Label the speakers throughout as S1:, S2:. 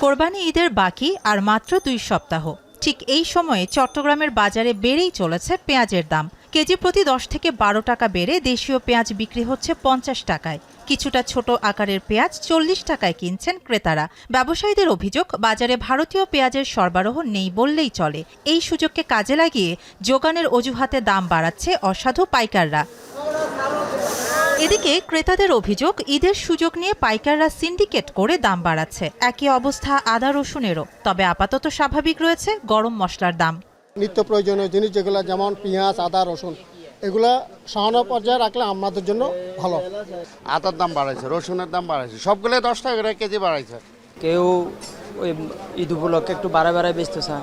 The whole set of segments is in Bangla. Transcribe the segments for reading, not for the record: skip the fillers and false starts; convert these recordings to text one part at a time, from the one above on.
S1: কোরবানি ঈদের বাকি আর মাত্র 2 সপ্তাহ। ঠিক এই সময়ে চট্টগ্রামের বাজারে বেড়েই চলেছে পেঁয়াজের দাম। কেজি প্রতি 10 থেকে 12 টাকা বেড়ে দেশীয় পেঁয়াজ বিক্রি হচ্ছে 50 টাকায়। কিছুটা ছোট আকারের পেঁয়াজ 40 টাকায় কিনছেন ক্রেতারা। ব্যবসায়ীদের অভিযোগ, বাজারে ভারতীয় পেঁয়াজের সরবরাহ নেই বললেই চলে। এই সুযোগকে কাজে লাগিয়ে যোগানের অজুহাতে দাম বাড়াচ্ছে অসাধু পাইকাররা। এদিকে ক্রেতাদের অভিযোগ, ঈদের সুযোগ নিয়ে পাইকাররা সিন্ডিকেট করে দাম বাড়াচ্ছে। একই অবস্থা আদা রসুনেরও। তবে আপাতত স্বাভাবিক রয়েছে গরম মশলার দাম।
S2: নিত্য প্রয়োজনীয় জিনিস যেগুলো যেমন পেঁয়াজ, আদা, রসুন, এগুলো সহানুভূতি পর্যায়ে রাখলে আমাদের জন্য ভালো।
S3: আদার দাম বাড়াইছে, রসুনের দাম বাড়াইছে, সবগুলো 10 টাকা করে কেজি বাড়াইছে।
S4: কেউ ওই ঈদ উপলক্ষে একটু বাড়ায় বেচতেছে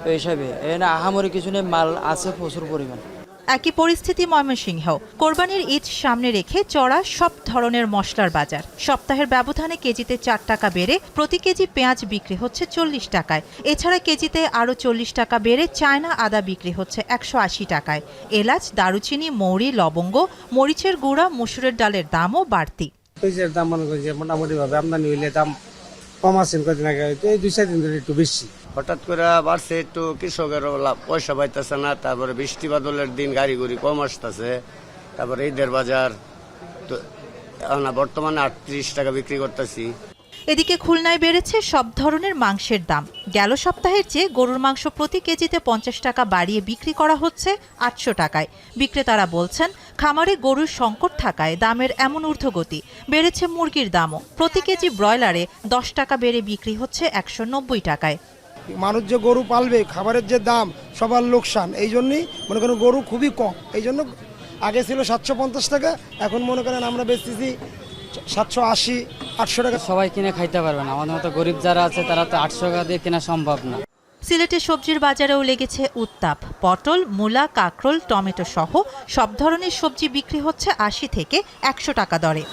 S4: ওই হিসাবে। এখানে আহামরি কিছু নেই, মাল আছে প্রচুর পরিমাণ।
S1: একই পরিস্থিতি ময়মনসিংহেও। কোরবানির ঈদ সামনে রেখে চড়া সব ধরনের মশলার বাজার। সপ্তাহের ব্যবধানে কেজিতে 4 টাকা বেড়ে প্রতি কেজি পেঁয়াজ বিক্রি হচ্ছে 40 টাকায়। এছাড়া কেজিতে আরও 40 টাকা বেড়ে চায়না আদা বিক্রি হচ্ছে 180 টাকায়। এলাচ, দারুচিনি, মৌরি, লবঙ্গ, মরিচের গুঁড়া, মসুরের ডালের দামও বাড়তি।
S5: পেঁয়াজের দাম মনে করি যে মোটামুটি ভাবে আমদানি হইলে দাম কম আছে, কদিন আগে এই 2-4 দিন ধরে একটু বেশি।
S3: হঠাৎ করে বাড়ছে, একটু কৃষকেরও পয়সা পাইতেছে না, তারপরে বৃষ্টি বাদলের দিন গাড়ি গুড়ি কম আসতেছে, তারপরে ঈদের বাজার তো বর্তমানে 38 টাকা বিক্রি করতেছি।
S1: এদিকে খুলনায় বেড়েছে সব ধরনের মাংসের দাম। গেল সপ্তাহের চেয়ে গরুর মাংস প্রতি কেজিতে 50 টাকা বাড়িয়ে বিক্রি করা হচ্ছে 800 টাকায়। বিক্রেতারা বলছেন, খামারে গরুর সংকট থাকায় দামের এমন ঊর্ধ্বগতি। বেড়েছে মুরগির দামও। প্রতি কেজি ব্রয়লারে 10 টাকা বেড়ে বিক্রি হচ্ছে 190 টাকায়।
S6: মানুষ যে গরু পালবে, খাবারের যে দাম, সবার লোকসান। এই জন্যই মনে করেন গরু খুবই কম। এই জন্য আগে ছিল 750 টাকা, এখন মনে করেন আমরা বেচতেছি 780, 800 টাকা।
S4: সবাই কিনে খাইতে পারবে না, আমাদের মতো গরিব যারা আছে তারা তো 800 টাকা দিয়ে কেনা সম্ভব না।
S1: সিলেটের সবজির বাজারেও লেগেছে উত্তাপ। পটল, মূলা, কাঁকরোল, টমেটো সহ সব ধরনের সবজি বিক্রি হচ্ছে 80 থেকে 100 টাকা দরে।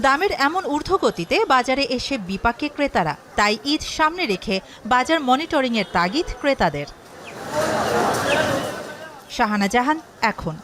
S1: দামের এমন ঊর্ধ্বগতিতে বাজারে এসে বিপাকে ক্রেতারা। তাই ঈদ সামনে রেখে বাজার মনিটরিংয়ের তাগিদ ক্রেতাদের। শাহানা জাহান, এখন।